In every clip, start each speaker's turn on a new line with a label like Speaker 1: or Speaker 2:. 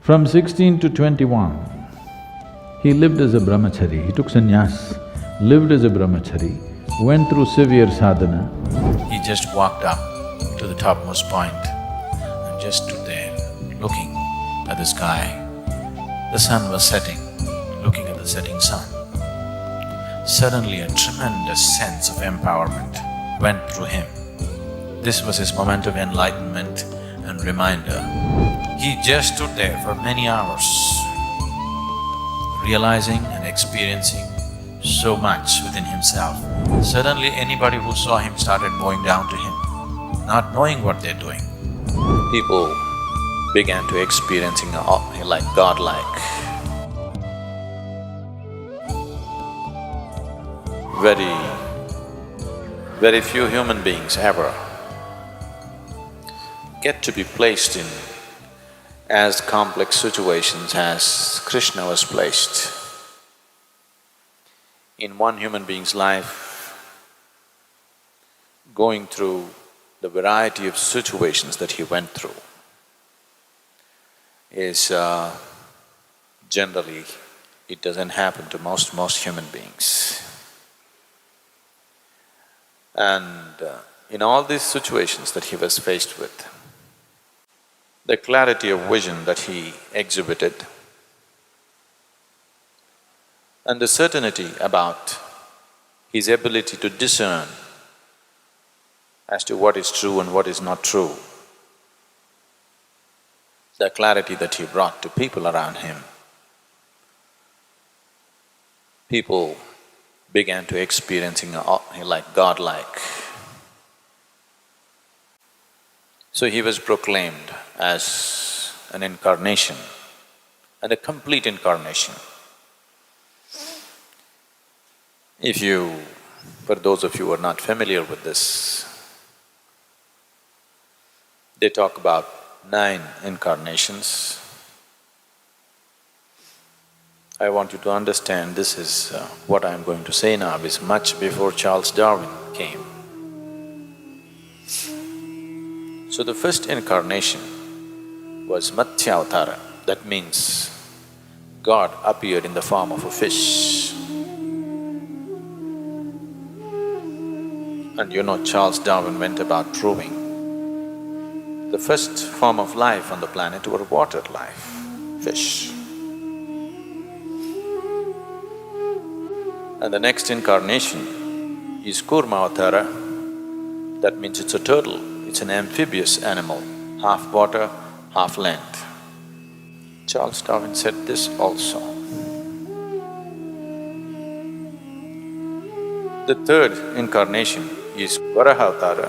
Speaker 1: From 16 to 21, he lived as a brahmachari, he took sannyas, lived as a brahmachari, went through severe sadhana.
Speaker 2: He just walked up to the topmost point and just stood there looking at the sky. The sun was setting, looking at the setting sun. Suddenly a tremendous sense of empowerment went through him. This was his moment of enlightenment and reminder. He just stood there for many hours, realizing and experiencing so much within himself. Suddenly anybody who saw him started bowing down to him, not knowing what they're doing. People began to experiencing like godlike. Very few human beings ever get to be placed in as complex situations as Krishna was placed. In one human being's life, going through the variety of situations that he went through is generally, it doesn't happen to most human beings. And in all these situations that he was faced with, the clarity of vision that he exhibited and the certainty about his ability to discern as to what is true and what is not true, the clarity that he brought to people around him, people began to experiencing like godlike. So he was proclaimed as an incarnation and a complete incarnation. For those of you who are not familiar with this, they talk about 9 incarnations. I want you to understand this is what I'm going to say now is much before Charles Darwin came. So the first incarnation was Matsyavatara, that means God appeared in the form of a fish. And you know Charles Darwin went about proving the first form of life on the planet were water life, fish. And the next incarnation is Kurmavatara, that means it's a turtle, it's an amphibious animal, half water, half land. Charles Darwin said this also. The third incarnation is Varahavatara,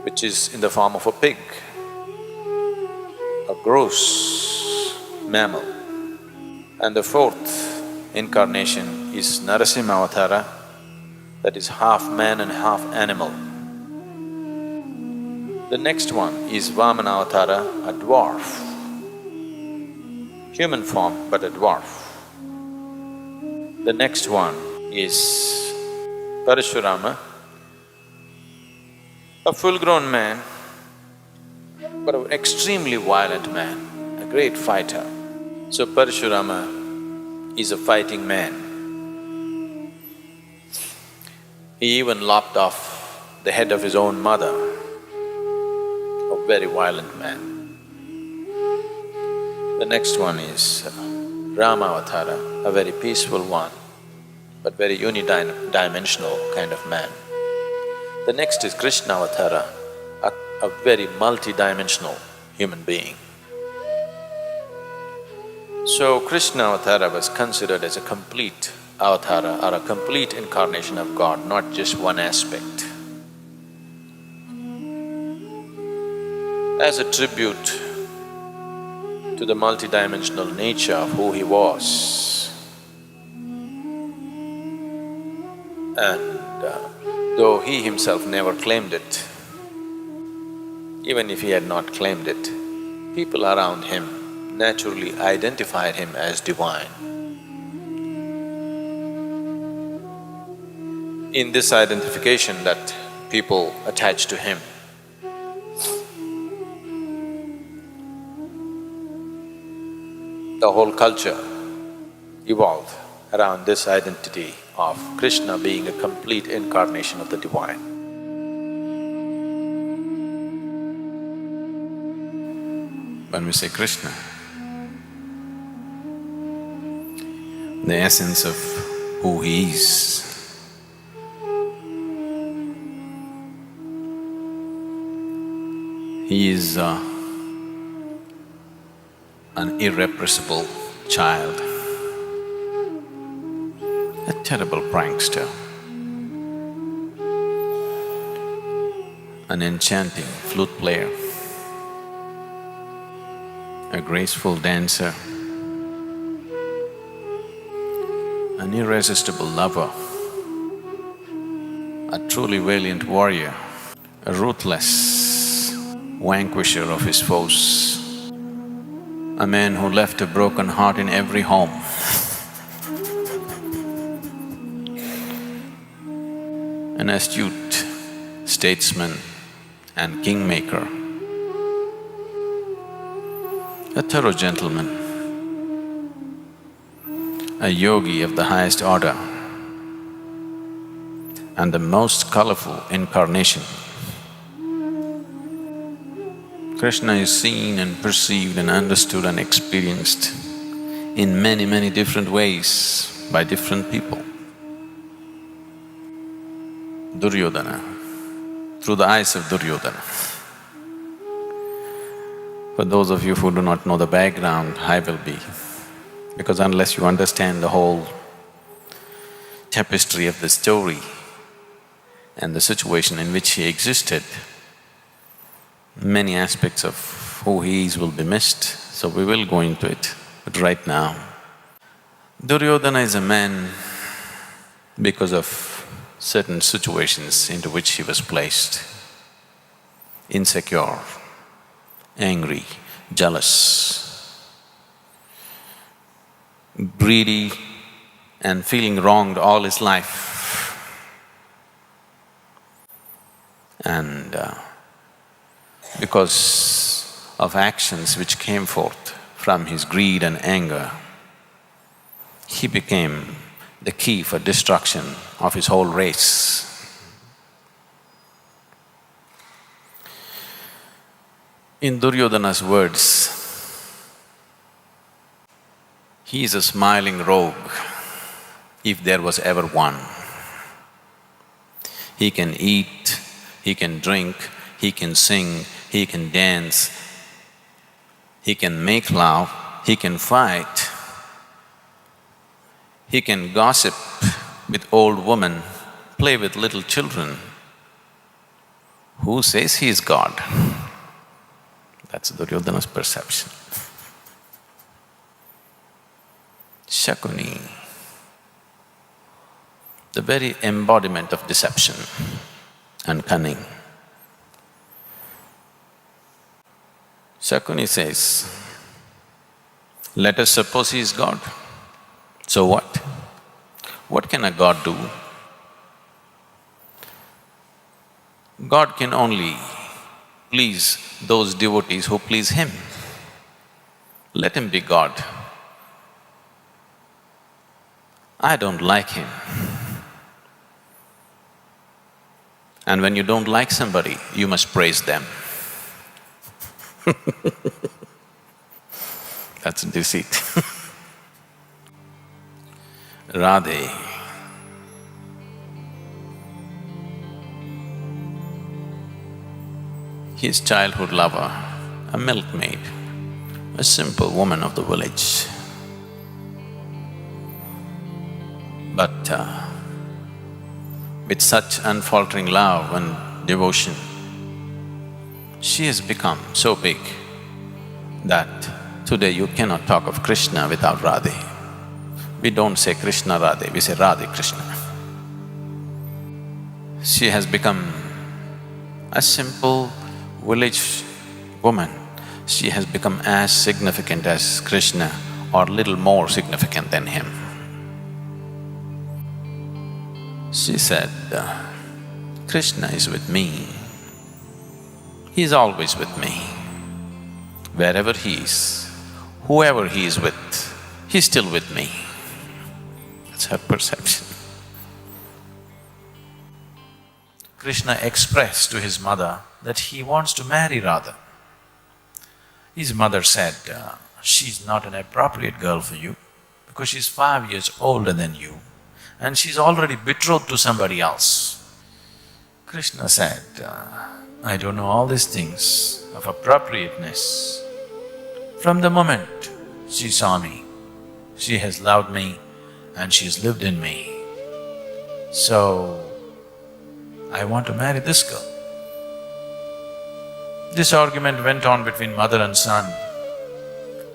Speaker 2: which is in the form of a pig, a gross mammal. And the fourth incarnation is Narasimhavatara, that is half man and half animal. The next one is Vamanavatara, a dwarf, human form but a dwarf. The next one is Parashurama, a full-grown man but an extremely violent man, a great fighter. So Parashurama is a fighting man. He even lopped off the head of his own mother, a very violent man. The next one is Ramavatara, a very peaceful one, but very unidimensional kind of man. The next is Krishnavatara, a very multi-dimensional human being. So Krishnavatara was considered as a complete avatara or a complete incarnation of God, not just one aspect. As a tribute to the multi-dimensional nature of who he was. And though he himself never claimed it, even if he had not claimed it, people around him naturally identified him as divine. In this identification that people attach to him, the whole culture evolved around this identity of Krishna being a complete incarnation of the divine. When we say Krishna, the essence of who he is, he is an irrepressible child, a terrible prankster, an enchanting flute player, a graceful dancer, an irresistible lover, a truly valiant warrior, a ruthless vanquisher of his foes, a man who left a broken heart in every home. An astute statesman and kingmaker, a thorough gentleman, a yogi of the highest order, and the most colorful incarnation. Krishna is seen and perceived and understood and experienced in many, many different ways by different people. Duryodhana, through the eyes of Duryodhana. For those of you who do not know the background, I will be, because unless you understand the whole tapestry of the story and the situation in which he existed, many aspects of who he is will be missed, so we will go into it. But right now, Duryodhana is a man because of certain situations into which he was placed. Insecure, angry, jealous, greedy and feeling wronged all his life. And because of actions which came forth from his greed and anger, he became the key for destruction of his whole race. In Duryodhana's words, he is a smiling rogue, if there was ever one. He can eat, he can drink, he can sing, he can dance, he can make love, he can fight, he can gossip with old women, play with little children. Who says he is God? That's Duryodhana's perception. Shakuni, the very embodiment of deception and cunning. Shakuni says, let us suppose he is God. So what? What can a God do? God can only please those devotees who please him. Let him be God. I don't like him. And when you don't like somebody, you must praise them. That's deceit. Radhe, his childhood lover, a milkmaid, a simple woman of the village. But with such unfaltering love and devotion, she has become so big that today you cannot talk of Krishna without Radhe. We don't say Krishna Radhe, we say Radhe Krishna. She has become a simple village woman. She has become as significant as Krishna or little more significant than him. She said, Krishna is with me. He is always with me. Wherever he is, whoever he is with, he's still with me. That's her perception. Krishna expressed to his mother that he wants to marry Radha. His mother said, she's not an appropriate girl for you because she's 5 years older than you and she's already betrothed to somebody else. Krishna said, I don't know all these things of appropriateness. From the moment she saw me, she has loved me and she's lived in me. So, I want to marry this girl. This argument went on between mother and son,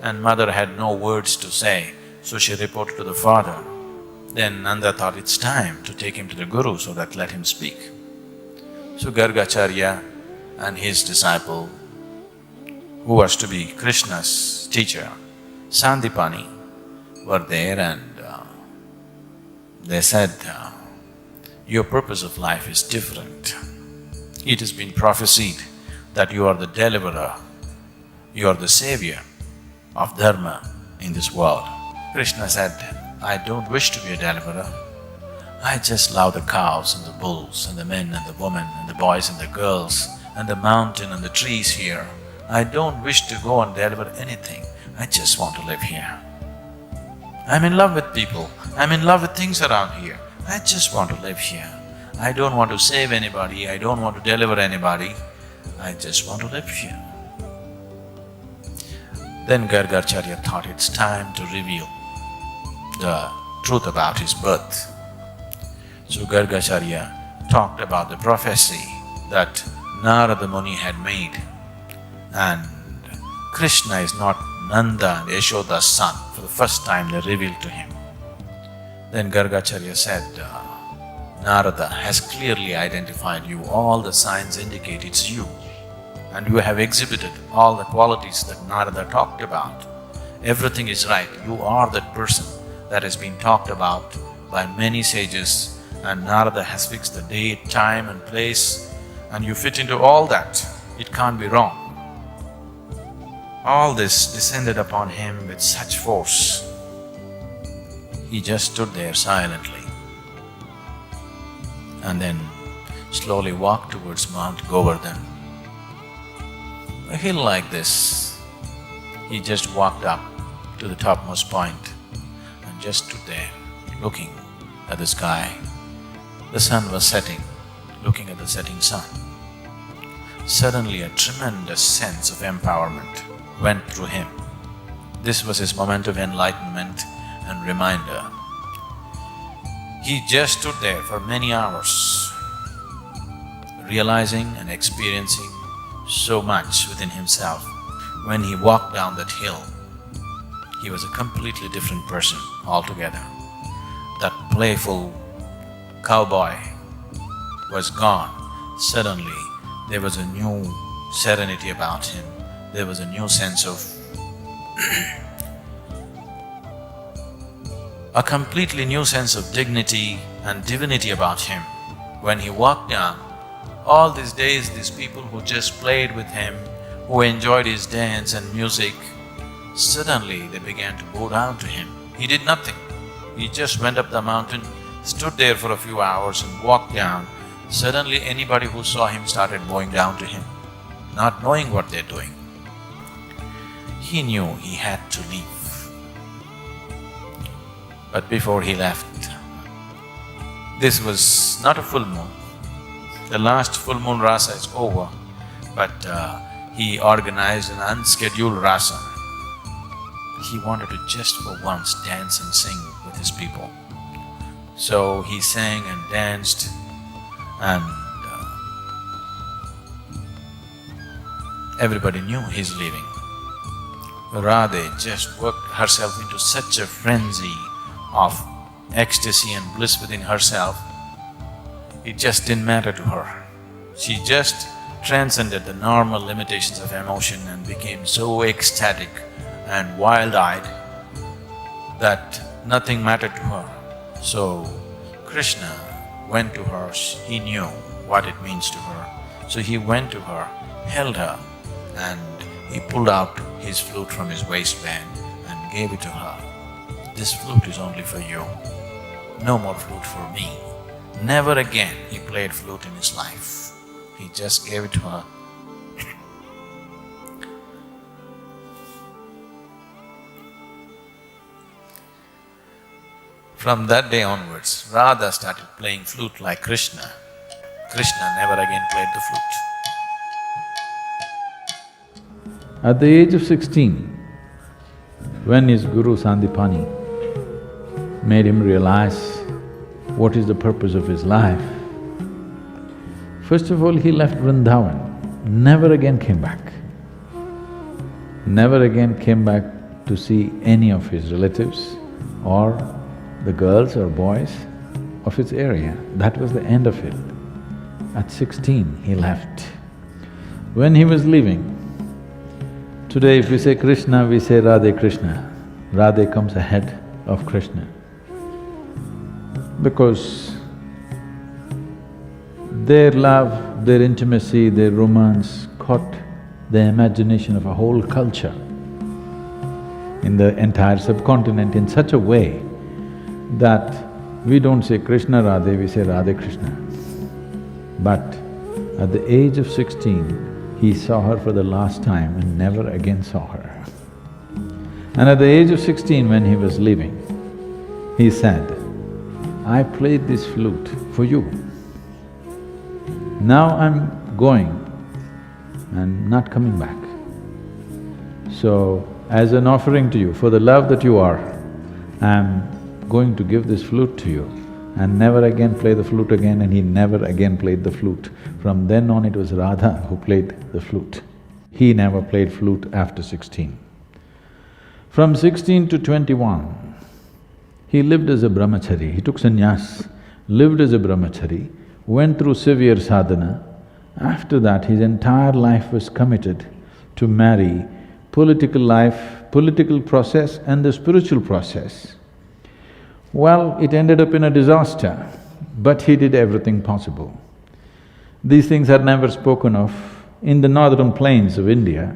Speaker 2: and mother had no words to say, so she reported to the father. Then Nanda thought it's time to take him to the Guru so that let him speak. So Gargacharya and his disciple, who was to be Krishna's teacher, Sandipani, were there and they said, your purpose of life is different. It has been prophesied that you are the deliverer, you are the savior of dharma in this world. Krishna said, I don't wish to be a deliverer. I just love the cows and the bulls and the men and the women and the boys and the girls and the mountain and the trees here. I don't wish to go and deliver anything. I just want to live here. I'm in love with people. I'm in love with things around here. I just want to live here. I don't want to save anybody. I don't want to deliver anybody. I just want to live here. Then Gargacharya thought it's time to reveal the truth about his birth. So Gargacharya talked about the prophecy that Narada Muni had made, and Krishna is not Nanda and Yashoda's son. For the first time they revealed to him. Then Gargacharya said, Narada has clearly identified you, all the signs indicate it's you. And you have exhibited all the qualities that Narada talked about. Everything is right, you are that person that has been talked about by many sages, and Narada has fixed the date, time and place, and you fit into all that. It can't be wrong. All this descended upon him with such force. He just stood there silently and then slowly walked towards Mount Govardhan. A hill like this, he just walked up to the topmost point and just stood there looking at the sky. The sun was setting, looking at the setting sun. Suddenly a tremendous sense of empowerment went through him. This was his moment of enlightenment and reminder. He just stood there for many hours, realizing and experiencing so much within himself. When he walked down that hill, he was a completely different person altogether. That playful cowboy was gone. Suddenly, there was a new serenity about him. There was a new sense of a completely new sense of dignity and divinity about him. When he walked down, all these days, these people who just played with him, who enjoyed his dance and music, suddenly they began to bow down to him. He did nothing. He just went up the mountain, stood there for a few hours and walked down. Suddenly anybody who saw him started bowing down to him, not knowing what they're doing. He knew he had to leave. But before he left, this was not a full moon. The last full moon rasa is over, but he organized an unscheduled rasa. He wanted to just for once dance and sing with his people. So he sang and danced, and everybody knew he's leaving. Radhe just worked herself into such a frenzy of ecstasy and bliss within herself, it just didn't matter to her. She just transcended the normal limitations of emotion and became so ecstatic and wild-eyed that nothing mattered to her. So Krishna went to her, he knew what it means to her. So he went to her, held her, and He pulled out his flute from his waistband and gave it to her. This flute is only for you. No more flute for me. Never again he played flute in his life. He just gave it to her. From that day onwards, Radha started playing flute like Krishna. Krishna never again played the flute.
Speaker 1: At the age of 16, when his guru Sandipani made him realize what is the purpose of his life, first of all he left Vrindavan, never again came back. Never again came back to see any of his relatives or the girls or boys of his area. That was the end of it. At 16, he left. When he was leaving, today if we say Krishna, we say Radhe Krishna. Radhe comes ahead of Krishna. Because their love, their intimacy, their romance caught the imagination of a whole culture in the entire subcontinent in such a way that we don't say Krishna Radhe, we say Radhe Krishna. But at the age of 16, he saw her for the last time and never again saw her. And at the age of 16, when he was leaving, he said, I played this flute for you. Now I'm going and not coming back. So, as an offering to you, for the love that you are, I'm going to give this flute to you and never again play the flute again, and he never again played the flute. From then on it was Radha who played the flute. He never played flute after 16. From 16 to 21, he lived as a brahmachari, he took sannyas, lived as a brahmachari, went through severe sadhana. After that, his entire life was committed to marry political life, political process and the spiritual process. Well, it ended up in a disaster, but he did everything possible. These things are never spoken of. In the northern plains of India,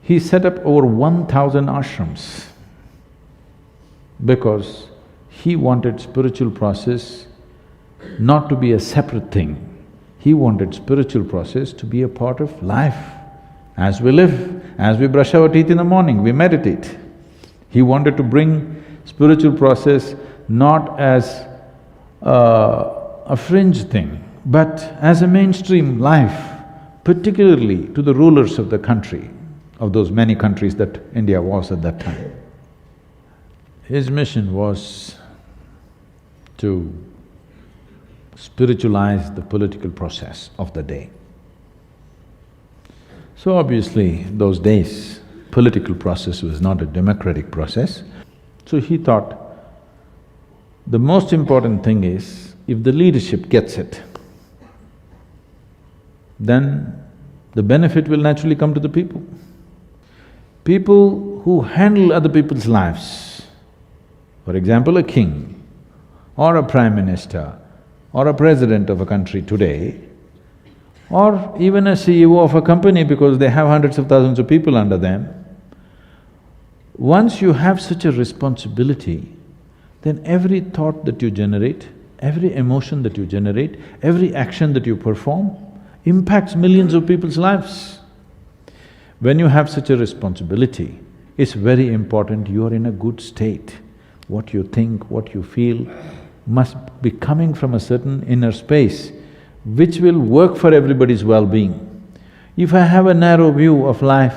Speaker 1: he set up over 1,000 ashrams because he wanted spiritual process not to be a separate thing. He wanted spiritual process to be a part of life. As we live, as we brush our teeth in the morning, we meditate. He wanted to bring spiritual process not as a fringe thing, but as a mainstream life, particularly to the rulers of the country, of those many countries that India was at that time. His mission was to spiritualize the political process of the day. So obviously, those days, political process was not a democratic process. So he thought, the most important thing is, if the leadership gets it, then the benefit will naturally come to the people. People who handle other people's lives, for example, a king or a prime minister or a president of a country today, or even a CEO of a company because they have hundreds of thousands of people under them, once you have such a responsibility, then every thought that you generate, every emotion that you generate, every action that you perform impacts millions of people's lives. When you have such a responsibility, it's very important you are in a good state. What you think, what you feel must be coming from a certain inner space which will work for everybody's well-being. If I have a narrow view of life,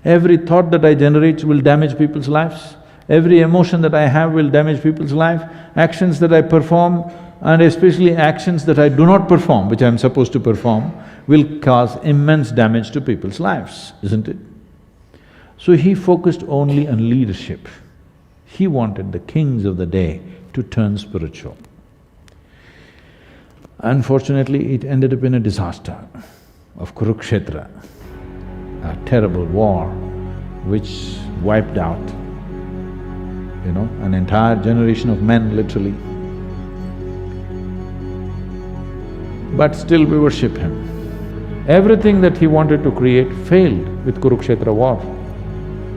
Speaker 1: every thought that I generate will damage people's lives, every emotion that I have will damage people's life, actions that I perform and especially actions that I do not perform, which I'm supposed to perform, will cause immense damage to people's lives, isn't it? So he focused only on leadership. He wanted the kings of the day to turn spiritual. Unfortunately, it ended up in a disaster of Kurukshetra, a terrible war which wiped out, an entire generation of men literally. But still we worship him. Everything that he wanted to create failed with Kurukshetra war.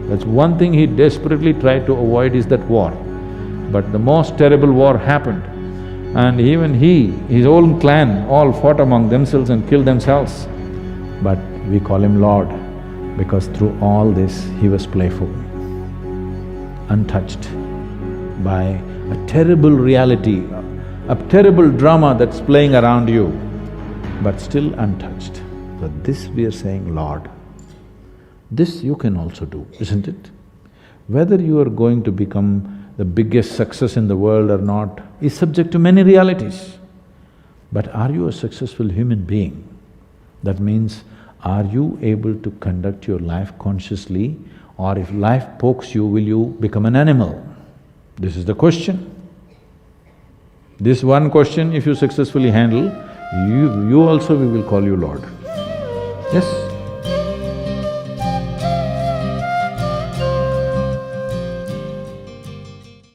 Speaker 1: That's one thing he desperately tried to avoid is that war. But the most terrible war happened, and even he, his own clan, all fought among themselves and killed themselves. But we call him Lord, because through all this he was playful, untouched by a terrible reality, a terrible drama that's playing around you, but still untouched. So this we are saying, Lord. This you can also do, isn't it? Whether you are going to become the biggest success in the world or not is subject to many realities. But are you a successful human being? That means, are you able to conduct your life consciously, or if life pokes you, will you become an animal? This is the question. This one question, if you successfully handle, you also we will call you Lord. Yes?